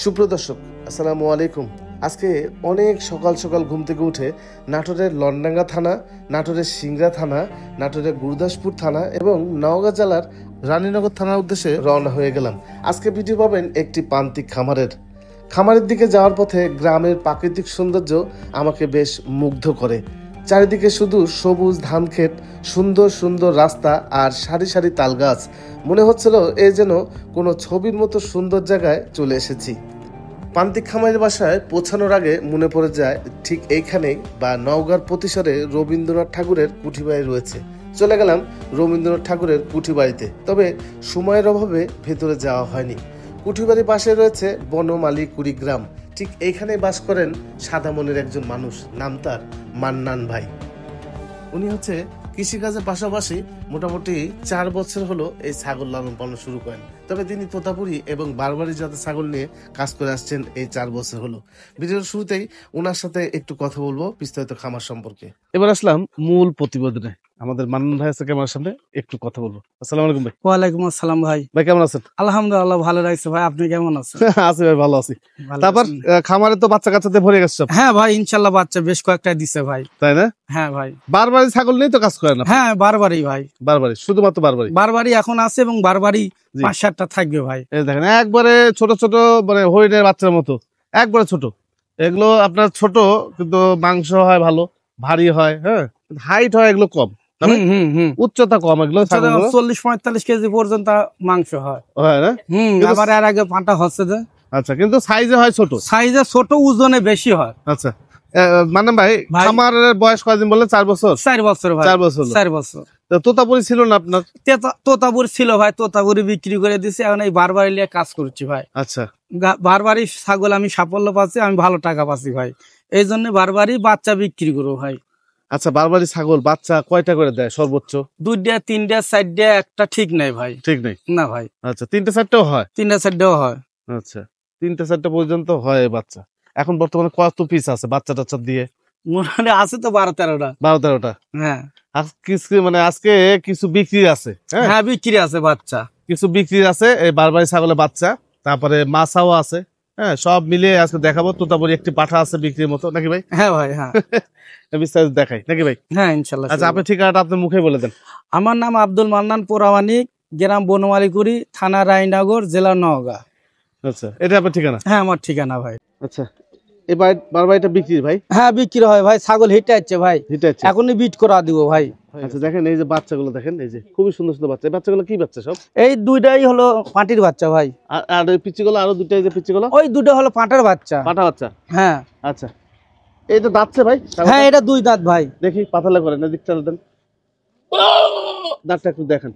সুপ্রিয় দর্শক, আসসালামু আলাইকুম। আজকে অনেক সকাল সকাল ঘুম থেকে উঠে নাটোরের লন্ডাঙ্গা থানা, নাটোরের সিংড়া থানা, নাটোরের গুরুদাসপুর থানা এবং নওগাঁ জেলার রানীনগর থানার উদ্দেশ্যে রওনা হয়ে গেলাম। আজকে ভিডিও পাবেন একটি প্রান্তিক খামারের দিকে যাওয়ার পথে গ্রামের প্রাকৃতিক সৌন্দর্য আমাকে বেশ মুগ্ধ করে। চারিদিকে শুধু সবুজ ধান ক্ষেত, সুন্দর সুন্দর রাস্তা আর সারি সারি তাল গাছ। মনে হচ্ছিল এ যেন কোনো ছবির মতো সুন্দর জায়গায় চলে এসেছি। প্রান্তিক খামারের বাসায় পৌঁছানোর আগে মনে পড়ে যায় ঠিক এইখানেই বা নওগাঁর প্রতিসরে রবীন্দ্রনাথ ঠাকুরের কুঠিবাড়ি রয়েছে। চলে গেলাম রবীন্দ্রনাথ ঠাকুরের কুঠিবাড়িতে, তবে সময়ের অভাবে ভেতরে যাওয়া হয়নি। কুঠিবাড়ির পাশে রয়েছে বনমালী কুড়িগ্রাম। ঠিক এইখানে বাস করেন সাদা মনের একজন মানুষ, নাম তার মান্নান ভাই। উনি হচ্ছে কৃষিকাজের পাশাপাশি মোটামুটি 4 বছর হলো এই ছাগল লালন পালন শুরু করেন। তবে তিনি তোতাপুরি এবং বারবারি জাতের ছাগল নিয়ে কাজ করে আসছেন এই 4 বছর হলো। ভিডিওর শুরুতেই ওনার সাথে একটু কথা বলবো বিস্তারিত খামার সম্পর্কে। এবার আসলাম মূল প্রতিবেদনে। আমাদের মান্নান ভাই আছে ক্যামেরার সামনে, একটু কথা বলবো। আসসালামু আলাইকুম ভাই। ওয়ালাইকুম আসসালাম ভাই। ভাই কেমন আছেন? আলহামদুলিল্লাহ ভালো লাগছে ভাই, আপনি কেমন আছেন? আছি ভাই, ভালো আছি। তারপর খামারে তো বাচ্চা কাচ্চাতে ভরে গেছে সব? হ্যাঁ ভাই, ইনশাল্লাহ বাচ্চা বেশ কয়েকটা দিছে ভাই। তাই না? হ্যাঁ ভাই। বারবারি ছাগল নিয়ে তো কাজ করেন? হ্যাঁ বারবারই ভাই। বারবারি, শুধুমাত্র বারবারই এখন আছে এবং বারবারই 5-7টা থাকবে ভাই। এই দেখেন একবারে ছোট ছোট, মানে হরিণের বাচ্চার মতো একবারে ছোট। এগুলো আপনার ছোট কিন্তু মাংস হয় ভালো, ভারী হয়। হ্যাঁ, হাইট হয় এগুলো কম, উচ্চতা কম। এগুলো 40-45 কেজি পর্যন্ত মাংস হয় না? আবার এর আগে পাঁটা হচ্ছে যে। আচ্ছা, কিন্তু সাইজে হয় ছোট। সাইজে ছোট, ওজনে বেশি হয়। আচ্ছা মানে ভাই খামারের বয়স কয়দিন বললেন? 4 বছর। 4 বছর ভাই। 4 বছর। 4 বছর। তোতাপুরি ছিল না আপনার? তোতাপুরি ছিল ভাই, তোতাপুরি বিক্রি করে দিছি, এখন এই বারবারি নিয়ে কাজ করছি ভাই। আচ্ছা, বারবারি ছাগল আমি সাফল্য পাচ্ছি, আমি ভালো টাকা পাচ্ছি ভাই, এই জন্য বারবারি বাচ্চা বিক্রি করবো ভাই। আচ্ছা, বারবারি ছাগল বাচ্চা কয়টা করে দেয় সর্বোচ্চ? 2টা 3টা 4টা, একটা ঠিক নাই ভাই। ঠিক নেই না ভাই। আচ্ছা, 3টা 4টাও হয়? 3টা 4টাও হয়। আচ্ছা, 3টা 4টা পর্যন্ত হয় বাচ্চা। এখন বর্তমানে কত পিস আছে বাচ্চা টাচ্চা দিয়ে? মনে আছে তো 12-13টা। 12-13টা। হ্যাঁ, মানে আজকে কিছু বিক্রি আছে। হ্যাঁ বিক্রি আছে বাচ্চা, কিছু বিক্রি আছে। এই বারবারি ছাগলের বাচ্চা, তারপরে মাছাও আছে। হ্যাঁ, সব মিলিয়ে আজকে দেখাবো। তোতাপুরি একটি পাঠা আছে বিক্রির মতো, নাকি ভাই? হ্যাঁ ভাই, হ্যাঁ। বিস্তারিত দেখাই নাকি ভাই? হ্যাঁ ইনশাল্লাহ। আচ্ছা, আপনার ঠিকানাটা আপনার মুখে বলে দেন। আমার নাম আব্দুল মান্নান পোরামানিক, গ্রাম বনমালীকুড়ি, থানা রায়নগর, জেলা নওগাঁ। আচ্ছা, এটা আপনার ঠিকানা? হ্যাঁ আমার ঠিকানা ভাই। আচ্ছা, এবার বারবারিটা বিক্রি ভাই? হ্যাঁ বিক্রি হয় ভাই, ছাগল হিটে আছে ভাই, এখনই বিট করা দিব ভাই। আচ্ছা, দেখেন এই যে বাচ্চাগুলো দেখেন, এই যে খুবই সুন্দর সুন্দর বাচ্চা। এই বাচ্চাগুলো কি বাচ্চা সব? এই 2টাই হলো পাটির বাচ্চা ভাই। আর ওই পিচ্চিগুলো, আরো 2টা যে পিচ্চিগুলো, ওই 2টা হলো পাটার বাচ্চা। পাটা বাচ্চা? হ্যাঁ। আচ্ছা, এইটা দাঁতছে ভাই? হ্যাঁ এটা 2 দাঁত ভাই। দেখি পাতালে করেন, এদিক চাল দেন, দাঁতটা একটু দেখেন।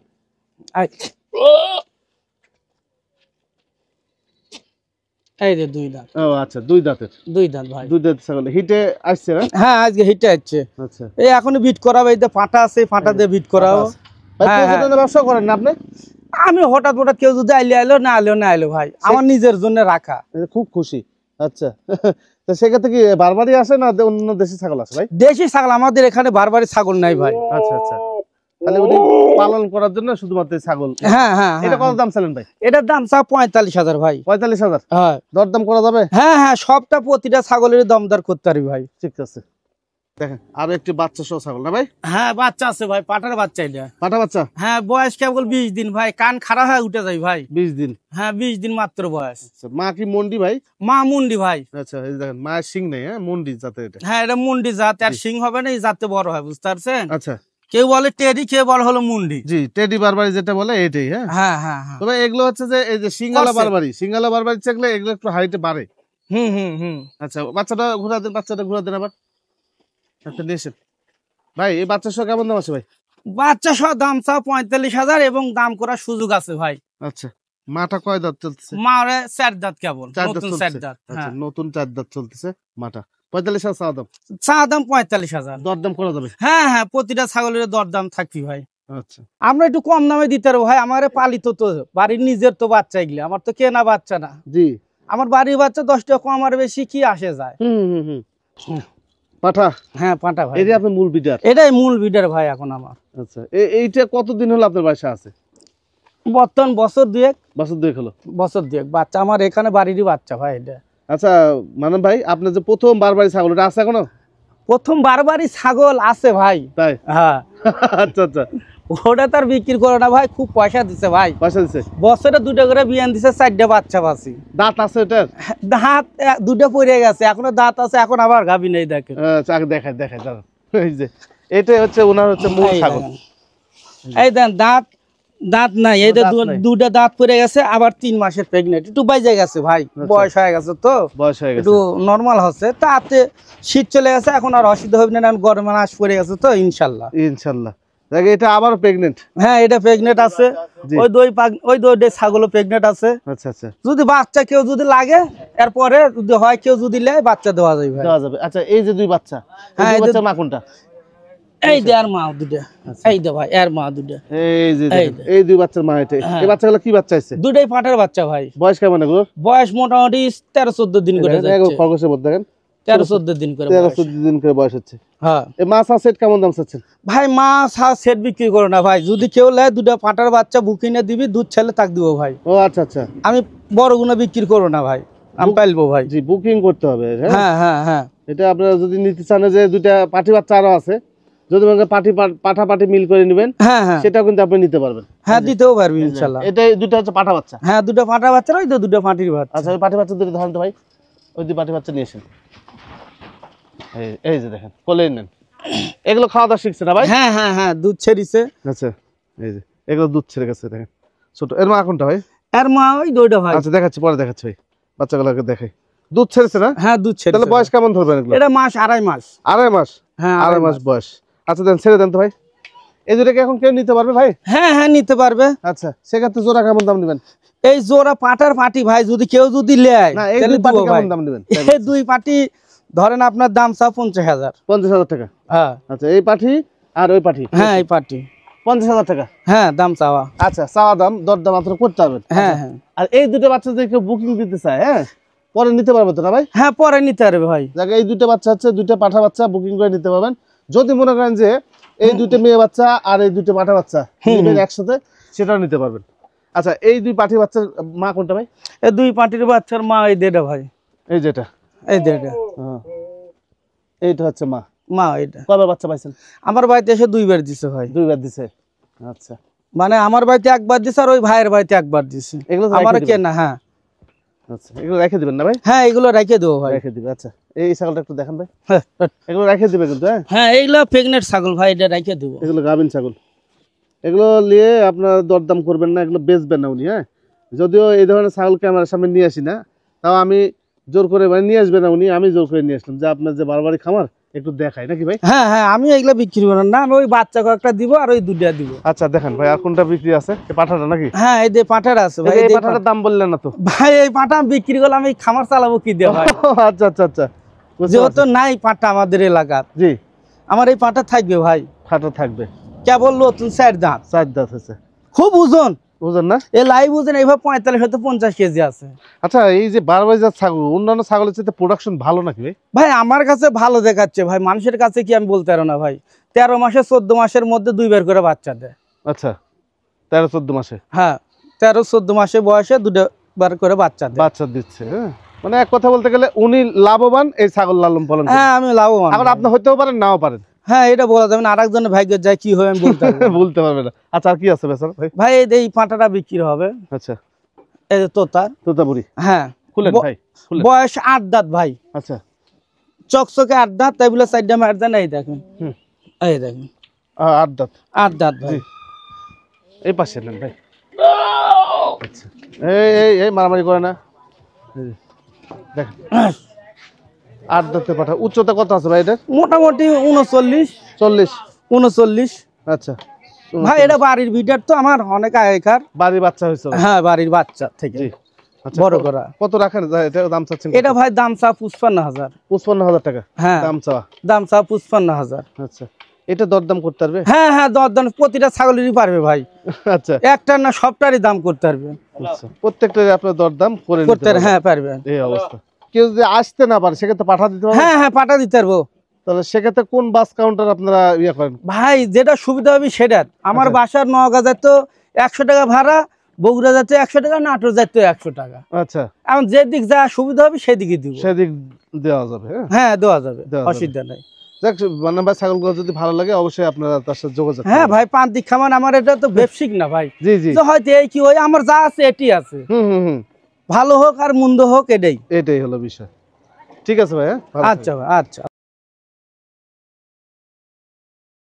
এই যে 2 দাঁত। ও আচ্ছা, 2 দাঁতের। 2 দাঁত ভাই। 2 দাঁত ছাগল হিটে আসছে না? হ্যাঁ আজকে হিটে আসছে। আচ্ছা, এই এখনই বিট করাবো, এই যে পাটা আছে, পাটা দিয়ে বিট করাবো। ব্যবসা করেন না আপনি? আমি হঠাৎ কেউ যদি আইলো না আইলো ভাই, আমার নিজের জন্য রাখা। খুব খুশি। আচ্ছা, তো সেক্ষেত্রে কি বারবারি আসে না অন্য দেশি ছাগল আছে ভাই? দেশি ছাগল, আমাদের এখানে বারবারি ছাগল নাই ভাই। আচ্ছা আচ্ছা, তাহলে উনি পালন করার জন্য শুধুমাত্র ছাগল। হ্যাঁ হ্যাঁ। এটা কত দাম চালেন ভাই? এটার দাম 45,000 ভাই। 45,000? হ্যাঁ। দরদাম করা যাবে? হ্যাঁ হ্যাঁ, সবটা প্রতিটা ছাগলের দমদার করতে পারি ভাই। ঠিক আছে, দেখেন আরো একটি বাচ্চা সহ ছাগল না ভাই? হ্যাঁ বাচ্চা আছে ভাই, পাটার বাচ্চা এটা। পাটা বাচ্চা? হ্যাঁ, বয়স কেবল 20 দিন ভাই, কান খারাপ হয়ে উঠে যায় ভাই। 20 দিন? হ্যাঁ 20 দিন মাত্র বয়স। আচ্ছা, মা কি মন্ডি ভাই? মা মুন্ডি ভাই। আচ্ছা, এই দেখেন মায়ের সিং নেই, হ্যাঁ মন্ডি জাতের এটা। হ্যাঁ এটা মুন্ডি জাত, আর সিং হবে না, এই জাতে বড় হয়, বুঝতে পারছেন? আচ্ছা, কেউ বলে টেডি, কেউ বলে হলো মুন্ডি। জি, টেডি বারবারি যেটা বলে এটাই। হ্যাঁ হ্যাঁ হ্যাঁ হ্যাঁ। তবে এগুলো হচ্ছে যে এই যে সিঙ্গালা বারবারি চাইলে এগুলো একটু হাইটে বাড়ে। আচ্ছা, বাচ্চাটা ঘোরা দেন আবার। আচ্ছা নিয়েছেন ভাই, এই বাচ্চা সহ কেমন দাম আছে ভাই? বাচ্চা সহ দাম চাও 45,000 এবং দাম করার সুযোগ আছে ভাই। আচ্ছা, মাটা কয় দাঁত চলতেছে? মা 4 দাঁত কেবল, নতুন 4 দাঁত। আচ্ছা, নতুন 4 দাঁত চলতেছে মাটা। 45,000 চা দাম 45,000। দরদাম করা যাবে? হ্যাঁ হ্যাঁ, প্রতিটা ছাগলের দরদাম থাকবি ভাই। আচ্ছা, আমরা একটু কম দামে দিতে পারবো ভাই, আমার পালিত তো বাড়ির নিজের তো বাচ্চা, এগুলো আমার তো কেনা বাচ্চা না। জি, আমার বাড়ির বাচ্চা 10 টাকা কম আর বেশি কি আসে যায়। পাঠা? হ্যাঁ পাঠা ভাই। এটা আপনার মূল বিডার? এটাই মূল বিডার ভাই এখন আমার। আচ্ছা, এইটা কতদিন হলো আপনার বাসা আছে? বর্তমান বছর দুয়েক। বছর দুয়েক হলো। বছর দুয়েক বাচ্চা, আমার এখানে বাড়িরই বাচ্চা ভাই এটা। আচ্ছা মানব ভাই, আপনার যে প্রথম বারবারি ছাগল এটা আছে এখনো? প্রথম বারবারই ছাগল আছে ভাই। তাই? হ্যাঁ। আচ্ছা আচ্ছা। ওটা তার বিক্রি করে না ভাই, খুব পয়সা দিছে ভাই। পয়সা দিছে? বছরে 2টা করে বিয়ান দিছে, 4টা বাচ্চা পাচ্ছি। দাঁত আছে এটার? দাঁত 2টা পড়ে গেছে, এখনো দাঁত আছে, এখন আবার গাবি নেই দেখেন। আচ্ছা দেখাই দেখাই দাঁড়ান। এই যে এটা হচ্ছে ওনার হচ্ছে মূল ছাগল। এই দেন দাঁত, দাঁত নাই, এই যে 2টা দাঁত পড়ে গেছে, আবার 3 মাসের প্রেগনেন্ট, একটু বাইজে গেছে ভাই, বয়স হয়ে গেছে তো, বয়স হয়ে গেছে, একটু নরমাল হচ্ছে। তাতে শীত চলে গেছে, এখন আর অসুবিধা হবে না, গরমে মাস পড়ে গেছে তো ইনশাল্লাহ। ইনশাল্লাহ। দেখে এটা আবার প্রেগনেন্ট? হ্যাঁ এটা প্রেগনেন্ট আছে, ওই দুই ছাগলও প্রেগনেন্ট আছে। আচ্ছা আচ্ছা। যদি বাচ্চা কেউ যদি লাগে, এরপরে যদি হয় কেউ যদি লেয়, বাচ্চা দেওয়া যাবে ভাই। দেওয়া যাবে। আচ্ছা এই যে 2 বাচ্চা, হ্যাঁ এই বাচ্চা মা কোনটা? এই দে আর মা 2টা, এই দে ভাই এর মা 2টা। এই যে এই 2 বাচ্চার মা এটা। এই বাচ্চাগুলো কি বাচ্চা আছে? 2টাই পাঠার বাচ্চা ভাই। বয়স কেমন এগুলো? বয়স মোটামুটি 13-14 দিন করে যাচ্ছে। এগুলো খরগোশের মধ্যে দেখেন 13-14 দিন করে, 13-14 দিন করে বয়স হচ্ছে। হ্যাঁ। এই মাছ সেট কেমন দাম চাচ্ছেন ভাই? মাছ সেট বিক্রি করো না ভাই, যদি কেউ নেয় 2টা পাঠার বাচ্চা বুকিংয়ে দিবি, দুধ ছেলে তাক দিব ভাই। ও আচ্ছা আচ্ছা। আমি বড় গুলো বিক্রি করো না ভাই, আমি পাইলবো ভাই। জি বুকিং করতে হবে। হ্যাঁ হ্যাঁ হ্যাঁ। এটা আপনারা যদি নিতে চান, যে 2টা পাঠি বাচ্চা আরো আছে, যদি মনে পাঠি পাঠা পাঠি মিল করে নেবেন, হ্যাঁ হ্যাঁ, সেটাও কিন্তু আপনি নিতে পারবেন। হ্যাঁ দিতেও পারবি ইনশাআল্লাহ। এটা 2টা হচ্ছে পাঠা বাচ্চা? হ্যাঁ 2টা পাঠা বাচ্চা, ওই তো 2টা পাটির বাচ্চা। আচ্ছা ওই পাঠি বাচ্চা দুটো ধরেন তো ভাই, ওই 2 পাঠি বাচ্চা নিয়ে আসেন। এই যে দেখেন কোলে নেন। এগুলো খাওয়া দাওয়া শিখছে না ভাই? হ্যাঁ হ্যাঁ হ্যাঁ, দুধ ছেড়িছে। আচ্ছা এই যে এগুলো দুধ ছেড়ে গেছে দেখেন। ছোট এর মা কোনটা ভাই? এর মা ওই 2টা ভাই। আচ্ছা দেখাচ্ছি, পরে দেখাচ্ছি ভাই, বাচ্চাগুলোকে দেখাই। দুধ ছেড়েছে না? হ্যাঁ দুধ ছেড়েছে। তাহলে বয়স কেমন ধরবেন এগুলো? এটা মাস 2.5 মাস। 2.5 মাস? হ্যাঁ 2.5 মাস বয়স। আচ্ছা দেন, ছেড়ে দেন তো ভাই। এই দুটোকে এখন কেউ নিতে পারবে ভাই? হ্যাঁ হ্যাঁ নিতে পারবে। আচ্ছা সেক্ষেত্রে জোড়া কেমন দাম দিবেন? এই জোড়া পাটার পাটি ভাই, যদি কেউ যদি নেয়, না এই 2 পাটি কেমন দাম দিবেন? এই 2 পাটি ধরেন আপনার দাম চা 50,000। 50,000 টাকা? হ্যাঁ। আচ্ছা এই পাটি আর ওই পাটি? হ্যাঁ এই পাটি 50,000 টাকা? হ্যাঁ দাম চাওয়া। আচ্ছা চাওয়া দাম, দরদাম মাত্র করতে হবে। হ্যাঁ হ্যাঁ। আর এই 2টা বাচ্চা যদি কেউ বুকিং দিতে চায়, হ্যাঁ পরে নিতে পারবে তো না ভাই? হ্যাঁ পরে নিতে পারবে ভাই। দেখেন এই 2টা বাচ্চা হচ্ছে 2টা পাঠা বাচ্চা, বুকিং করে নিতে পারবেন। যদি মনে করেন যে এই 2টা মেয়ে বাচ্চা আর এই 2টা পাঠা বাচ্চা নেবেন একসাথে, সেটাও নিতে পারবেন। আচ্ছা এই 2 পাঠি বাচ্চার মা কোনটা ভাই? এই 2 পাটির বাচ্চার মা এই 2টা ভাই। এই যেটা? এই 2টা। হ্যাঁ এইটা হচ্ছে মা। মা এটা। কয়বার বাচ্চা পাইছেন? আমার বাড়িতে এসে 2 বার দিছে ভাই। 2 বার দিছে? আচ্ছা মানে আমার বাড়িতে 1 বার দিছে, আর ওই ভাইয়ের বাড়িতে 1 বার দিছে। এগুলো আমার কেনা। হ্যাঁ আচ্ছা এগুলো রেখে দিবেন না ভাই? হ্যাঁ এগুলো রেখে দেবো ভাই। রেখে দিবে। আচ্ছা এই ছাগলটা একটু দেখান ভাই। এগুলো রেখে দিবে কিন্তু? হ্যাঁ হ্যাঁ এইগুলো প্রেগনেন্ট ছাগল ভাই, এটা রেখে দেবো। এগুলো গাভিন ছাগল। এগুলো নিয়ে আপনার দরদাম করবেন না, এগুলো বেচবেন না উনি। হ্যাঁ যদিও এই ধরনের ছাগল ক্যামেরার সামনে নিয়ে আসি না, তাও আমি জোর করে, মানে নিয়ে আসবে না উনি, আমি জোর করে নিয়ে আসলাম যে আপনার যে বারবারই খামার একটু দেখাই নাকি ভাই? হ্যাঁ হ্যাঁ, আমি এগুলো বিক্রি করব না, আমি ওই বাচ্চা কয়েকটা দিব আর ওই 2টা দিব। আচ্ছা দেখেন ভাই আর কোনটা বিক্রি আছে? এই পাঠাটা নাকি? হ্যাঁ এই যে পাঠাটা আছে ভাই। এই পাঠাটার দাম বললেন না তো ভাই? এই পাঠা বিক্রি করলে আমি খামার চালাবো কি দিয়ে ভাই? আচ্ছা আচ্ছা আচ্ছা, যেহেতু নাই পাঠা আমাদের এলাকার, জি আমার এই পাঠা থাকবে ভাই। পাঠা থাকবে? কেবল নতুন 4 দাঁত। 4 দাঁত হচ্ছে? খুব ওজন। ওজন না? এই লাইভ ওজন এইভাবে 45 হতে 50 কেজি আছে। আচ্ছা এই যে বারবারি জাত ছাগল, অন্যান্য ছাগলের চেয়ে প্রোডাকশন ভালো নাকি ভাই? ভাই আমার কাছে ভালো দেখাচ্ছে ভাই, মানুষের কাছে কি আমি বলতে পারবো না ভাই। 13 মাসে 14 মাসের মধ্যে 2 বার করে বাচ্চা দেয়। আচ্ছা 13-14 মাসে? হ্যাঁ 13-14 মাসে বয়সে 2 বার করে বাচ্চা দেয়। বাচ্চা দিচ্ছে। হ্যাঁ মানে এক কথা বলতে গেলে উনি লাভবান এই ছাগল লালন পালন করে। হ্যাঁ আমি লাভবান। আবার আপনি হইতেও পারেন নাও পারেন। হ্যাঁ এটা বলা যাবে না, আরেকজনের ভাগ্যের যায় কি হয় আমি বলতে পারবো না। বলতে পারবে না। আচ্ছা আর কি আছে বেচার ভাই? ভাই এই পাটাটা বিক্রি হবে। আচ্ছা এই যে তোতাপুরি। হ্যাঁ খুলেন ভাই খুলেন। বয়স 8 দাঁত ভাই। আচ্ছা চকচকে 8 দাঁত, তাই বলে 4 মার দেন। এই দেখেন, এই দেখেন 8 দাঁত। 8 দাঁত ভাই। এই পাশে নেন ভাই। আচ্ছা এই এই এই মারামারি করে না, দেখেন 8 দাঁতে পাঠা। উচ্চতা কত আছে ভাই এটার? মোটামুটি 39। আচ্ছা ভাই এটা বাড়ির বিটার তো, আমার অনেক আগেকার বাড়ির বাচ্চা হয়েছে? হ্যাঁ বাড়ির বাচ্চা থেকে বড় করা। কত রাখেন এটা দাম চাচ্ছেন? এটা ভাই দাম চা 55,000। 55,000 টাকা? হ্যাঁ দাম চাওয়া? দাম চা 55,000। আচ্ছা এটা দরদাম করতে পারবে? হ্যাঁ হ্যাঁ দরদাম প্রতিটা ছাগলেরই পারবে ভাই। আচ্ছা একটা না সবটারই দাম করতে পারবে। আচ্ছা প্রত্যেকটা আপনার দরদাম করে করতে নিতে পারবেন? হ্যাঁ পারবেন। এই অবস্থা। কেউ যদি আসতে না পারে সেক্ষেত্রে পাঠা দিতে পারবে? হ্যাঁ হ্যাঁ পাঠা দিতে পারবো। তাহলে সেক্ষেত্রে কোন বাস কাউন্টার আপনারা ইয়ে করেন? ভাই যেটা সুবিধা হবে সেটা। আমার বাসার নওগাঁ তো 100 টাকা ভাড়া, বগুড়া যাচ্ছে 100 টাকা, নাটোর যাচ্ছে 100 টাকা। আচ্ছা, এখন যেদিক যা সুবিধা হবে সেদিকে দিব। সেদিক দেওয়া যাবে। হ্যাঁ, হ্যাঁ দেওয়া যাবে, দেওয়া যাবে। অসুবিধা নাই। যাক, মান্নান ভাই ছাগলগুলো যদি ভালো লাগে অবশ্যই আপনারা তার সাথে যোগাযোগ হ্যাঁ করবেন। ভাই, প্রান্তিক খামার আমার, এটা তো ব্যবসায়িক না ভাই, জি জি, যে হয়তো এই কি হয়, আমার যা আছে এটি আছে, হুম হুম হুম, ভালো হোক আর মন্দ হোক এটাই। এটাই হলো বিষয়। ঠিক আছে ভাই, হ্যাঁ, ভালো আচ্ছা থাকবেন। ভাই, আচ্ছা।